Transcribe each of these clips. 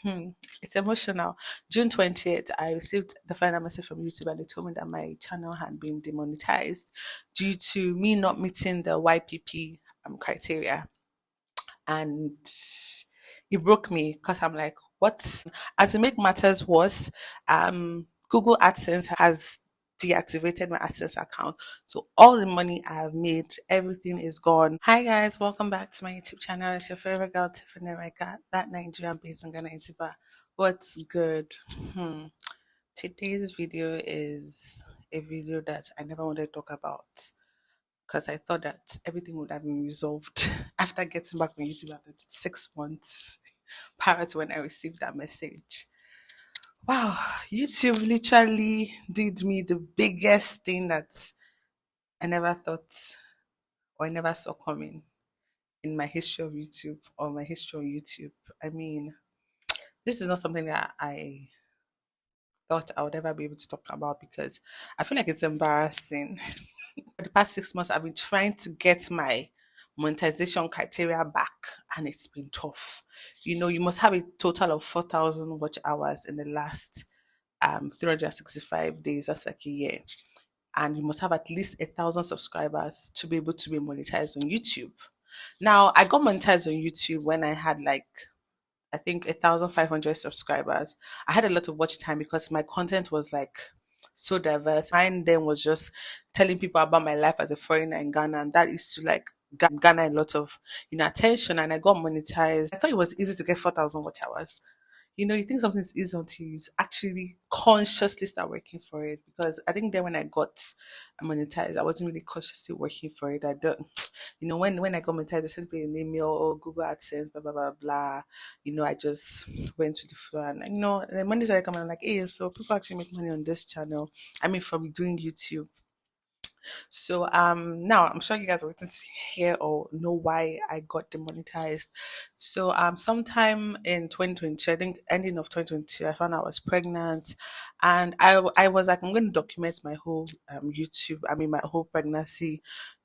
Hmm, it's emotional. June 20th, I received the final message from YouTube and they told me that my channel had been demonetized due to me not meeting the YPP criteria. And it broke me because I'm like, what? And to make matters worse, Google AdSense has deactivated my AdSense account. So all the money I've made, everything is gone. Hi guys, welcome back to my YouTube channel. It's your favorite girl, Tiffany Reka, that Nigerian based in Ghana, Etiba. What's good? Hmm. Today's video is a video that I never wanted to talk about because I thought that everything would have been resolved after getting back from YouTube after 6 months prior to when I received that message. Wow, YouTube literally did me the biggest thing that I never thought or I never saw coming in my history of YouTube or my history on YouTube. I mean, this is not something that I thought I would ever be able to talk about because I feel like it's embarrassing. For the past 6 months, I've been trying to get my monetization criteria back, and it's been tough. You must have a total of 4,000 watch hours in the last 365 days. That's like a year. And you must have at least 1,000 subscribers to be able to be monetized on YouTube. Now, I got monetized on YouTube when I had like I think 1,500 subscribers. I had a lot of watch time because my content was like so diverse. Mine then was just telling people about my life as a foreigner in Ghana, and that used to like Ghana a lot of attention. And I got monetized. I thought it was easy to get 4,000 watch hours. You think something's easy until you actually consciously start working for it. Because I think then when I got monetized, I wasn't really consciously working for it. I don't, when I got monetized, they sent me an email or Google AdSense, blah, blah, blah, blah. I just went with the flow. And, the money started coming. I'm like, hey, so people actually make money on this channel. I mean, from doing YouTube. So now I'm sure you guys are waiting to hear or know why I got demonetized. So sometime in 2020, I think ending of 2022, I found out I was pregnant, and I was like, I'm going to document my whole my whole pregnancy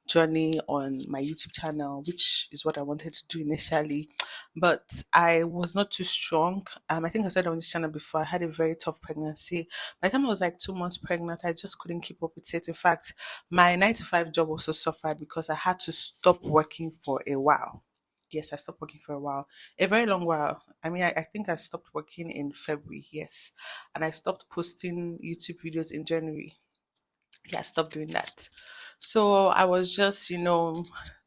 journey on my YouTube channel, which is what I wanted to do initially. But I was not too strong. I think I said on this channel before, I had a very tough pregnancy. By the time I was like 2 months pregnant, I just couldn't keep up with it. In fact, my 9 to 5 job also suffered because I had to stop working for a while. Yes, I stopped working for a while, a very long while. I mean, I think I stopped working in February, yes, and I stopped posting YouTube videos in January. Yeah, I stopped doing that. So I was just,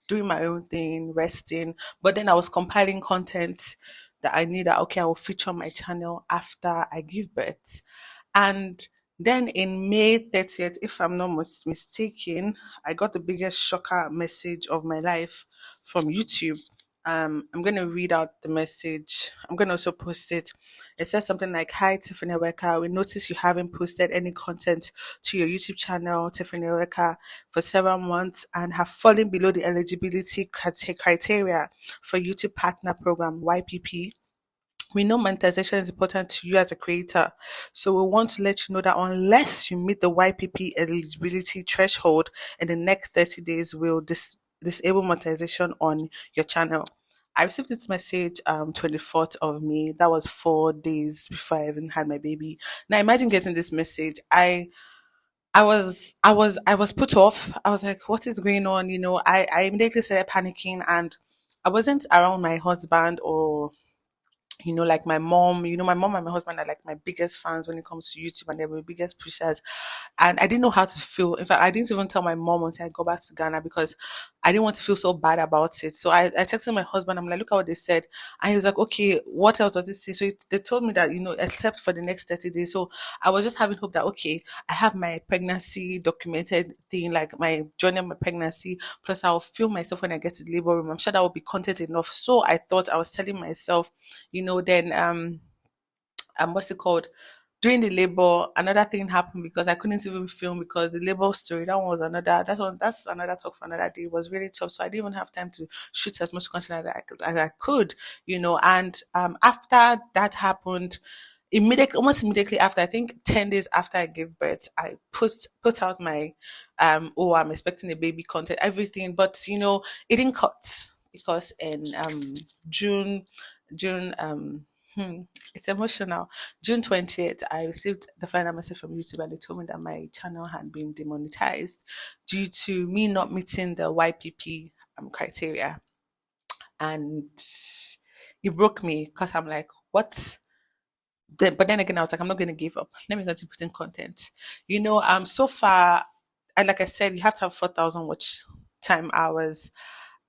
doing my own thing, resting. But then I was compiling content that I knew that, okay, I will feature on my channel after I give birth. And then in May 30th, if I'm not mistaken, I got the biggest shocker message of my life from YouTube. I'm going to read out the message. I'm going to also post it. It says something like, Hi, Tiffany Weka. We notice you haven't posted any content to your YouTube channel, Tiffany Weka, for several months and have fallen below the eligibility criteria for YouTube Partner Program, YPP. We know monetization is important to you as a creator, so we want to let you know that unless you meet the YPP eligibility threshold in the next 30 days, we'll disable monetization on your channel. I received this message 24th of May. That was 4 days before I even had my baby. Now imagine getting this message. I was put off. I was like, what is going on? I immediately started panicking, and I wasn't around my husband or like my mom and my husband are like my biggest fans when it comes to YouTube, and they're my biggest pushers. And I didn't know how to feel. In fact, I didn't even tell my mom until I got back to Ghana because I didn't want to feel so bad about it. So I texted my husband. I'm like, look at what they said. And he was like, okay, what else does it say? So they told me that, except for the next 30 days. So I was just having hope that, okay, I have my pregnancy documented thing, like my journey of my pregnancy. Plus, I'll film myself when I get to the labor room. I'm sure that will be content enough. So I thought I was telling myself, then what's it called? During the labor, another thing happened because I couldn't even film because the labor story, that one was that's another talk for another day. It was really tough. So I didn't even have time to shoot as much content as I could, and after that happened, almost immediately after, I think 10 days after I gave birth, I put out my oh, I'm expecting a baby content, everything, but it didn't cut because in June June Hmm. It's emotional. June 20th, I received the final message from YouTube and they told me that my channel had been demonetized due to me not meeting the YPP criteria. And it broke me because I'm like, what? But then again, I was like, I'm not going to give up. Let me continue putting content. So far, and like I said, you have to have 4,000 watch time hours.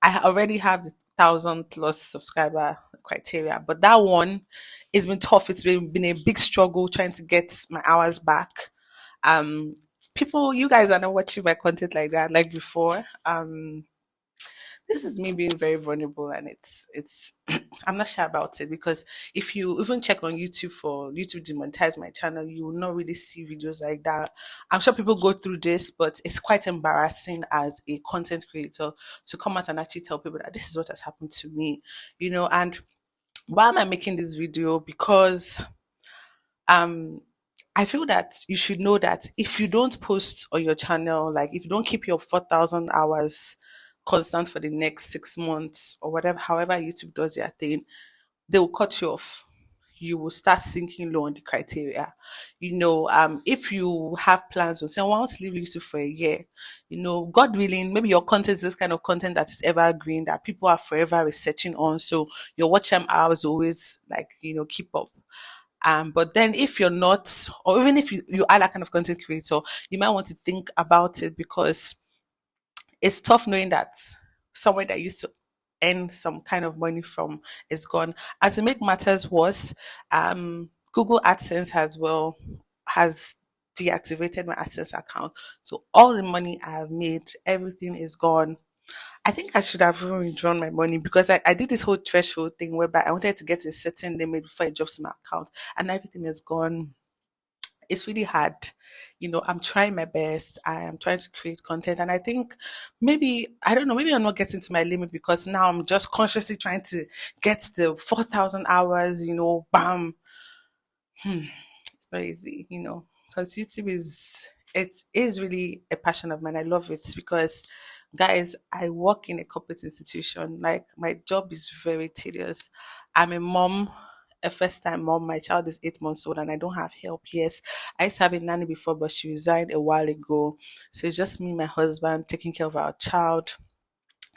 I already have the 1,000 plus subscriber criteria, but that one has been tough. It's been a big struggle trying to get my hours back. Um, People, you guys are not watching my content like that, like before. This is me being very vulnerable, and it's I'm not sure about it because if you even check on YouTube for YouTube demonetize my channel, you will not really see videos like that. I'm sure people go through this, but it's quite embarrassing as a content creator to come out and actually tell people that this is what has happened to me, and why am I making this video? Because um I feel that you should know that if you don't post on your channel, like if you don't keep your 4,000 hours constant for the next 6 months or whatever, however YouTube does their thing, they will cut you off. You will start sinking low on the criteria. If you have plans on saying, "Well, I want to leave YouTube for a year," God willing, maybe your content is this kind of content that is evergreen that people are forever researching on. So your watch time hours always like, keep up. But then if you're not, or even if you are that kind of content creator, you might want to think about it because it's tough knowing that somewhere that used to earn some kind of money from is gone. And to make matters worse, Google AdSense as well has deactivated my AdSense account. So all the money I've made, everything is gone. I think I should have even withdrawn my money because I did this whole threshold thing whereby I wanted to get a certain limit before it drops my account and everything is gone. It's really hard. I'm trying my best. I am trying to create content. And I think maybe, I don't know, maybe I'm not getting to my limit because now I'm just consciously trying to get the 4,000 hours, bam. It's not easy, because YouTube is really a passion of mine. I love it because, guys, I work in a corporate institution. Like my job is very tedious. I'm a mom, a first time mom. My child is 8 months old and I don't have help. Yes, I used to have a nanny before, but she resigned a while ago. So it's just me, my husband, taking care of our child.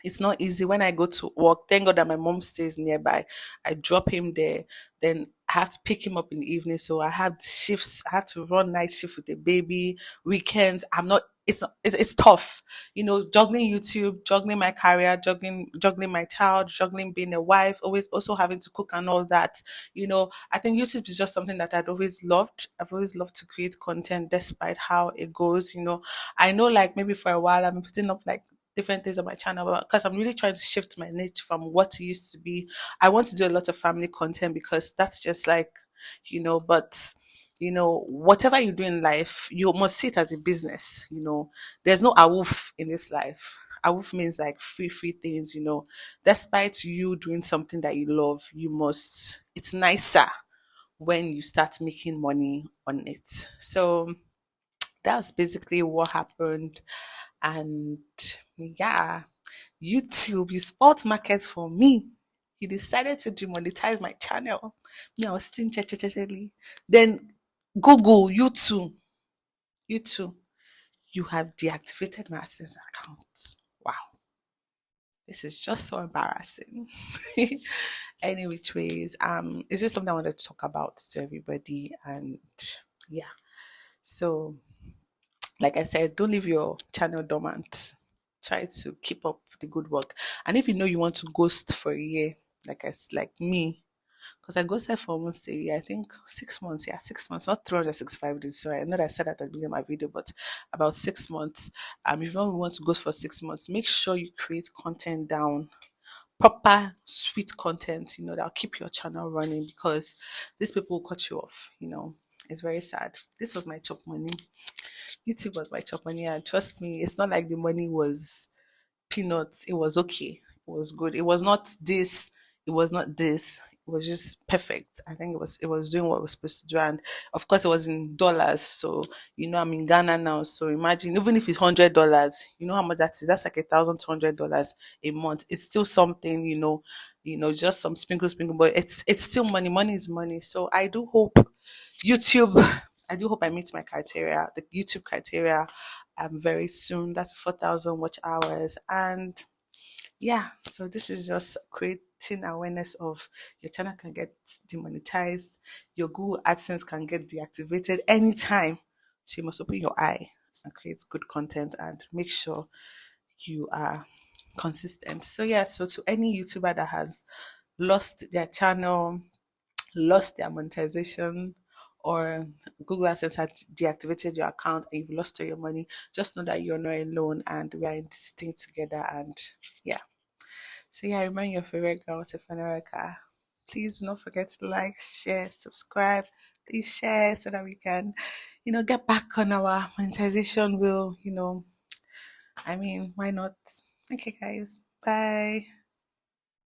It's not easy when I go to work. Thank God that my mom stays nearby. I drop him there. Then I have to pick him up in the evening. So I have shifts. I have to run night shift with the baby. Weekends. I'm not. It's tough. Juggling YouTube, juggling my career, juggling my child, juggling being a wife, always also having to cook and all that. I think YouTube is just something that I'd always loved. I've always loved to create content despite how it goes. I know like maybe for a while I've been putting up like different things on my channel because I'm really trying to shift my niche from what it used to be. I want to do a lot of family content because that's just like, but whatever you do in life, you must see it as a business. There's no awoof in this life. Awoof means like free things, Despite you doing something that you love, it's nicer when you start making money on it. So that's basically what happened. And yeah, YouTube, you spot market for me. He decided to demonetize my channel. Me, I was still then Google, you have deactivated my AdSense account. Wow, this is just so embarrassing. Any which ways, it's just something I wanted to talk about to everybody, and yeah. So like I said, don't leave your channel dormant. Try to keep up the good work. And if you know you want to ghost for a year, like me, because I ghosted for almost a year, I think 6 months, yeah, 6 months, not 365 days. So I know that I said that at the beginning of my video, but about 6 months. If you want to ghost for 6 months, make sure you create content down. Proper sweet content, that'll keep your channel running because these people will cut you off. It's very sad. This was my chop money. YouTube was my chop money, and trust me, it's not like the money was peanuts. It was okay. It was good. It was not this. It was not this. was just perfect. I think it was doing what it was supposed to do, and of course it was in dollars. So I'm in Ghana now. So imagine, even if it's $100, you know how much that is. That's like $1,200 a month. It's still something, just some sprinkle, but it's still money. Money is money. So I do hope YouTube. I do hope I meet my criteria, the YouTube criteria, very soon. That's 4,000 watch hours, and yeah, so this is just creating awareness of your channel can get demonetized, your Google AdSense can get deactivated anytime. So you must open your eye and create good content and make sure you are consistent. So yeah, so to any YouTuber that has lost their channel, lost their monetization, or Google AdSense had deactivated your account and you've lost all your money, just know that you're not alone and we are in this thing together. And yeah. So yeah, remind your favorite girl to America. Please do not forget to like, share, subscribe. Please share so that we can, get back on our monetization wheel. I mean, why not? Okay, guys. Bye.